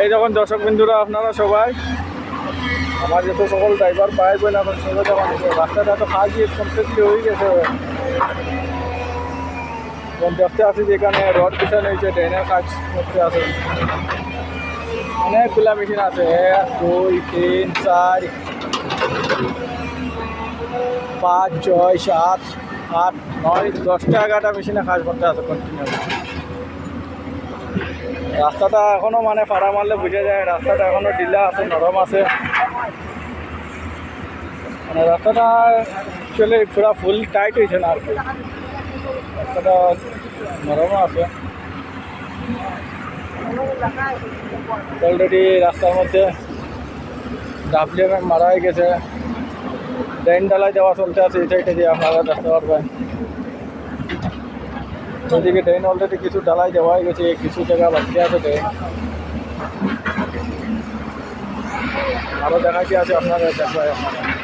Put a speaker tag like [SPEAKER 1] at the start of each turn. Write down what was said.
[SPEAKER 1] এই যখন দর্শক বিন্দুরা আপনারা সবাই আমার যত সকল ড্রাইভার পাই বলে এখন সবাই যখন রাস্তাটা তো কাজ কমপ্লিটলি হয়ে গেছে। এখন দেখতে আসি যেখানে রড পিছনে হয়েছে ড্রেনের কাজ করতে আছে, অনেকগুলা মেশিন আছে 1 2 3 4 5 6 7 8 9 10টা 11টা মেশিনে কাজ করতে আছে কন্টিনিউ। রাস্তাটা এখনো মানে ফাড়া মারলে বুঝে যায় রাস্তাটা এখনো ঢিলা আছে, নরম আছে। মানে রাস্তাটা অ্যাকচুয়ালি পুরো ফুল টাইট হয়েছে না আর কি, রাস্তাটা নরমও আছে। অলরেডি রাস্তার মধ্যে WMM মারা হয়ে গেছে, ড্রেন ঢালাই দেওয়া চলতে আছে এই সাইডে দিয়ে আপনারা দেখতে পারবেন। ওইদিকে ড্রেন অলরেডি কিছু ঢালাই দেওয়া হয়ে গেছে, কিছু জায়গা বাকি আছে ড্রেন। আরও দেখাচ্ছি আছে আপনারা দেখবেন আপনারা।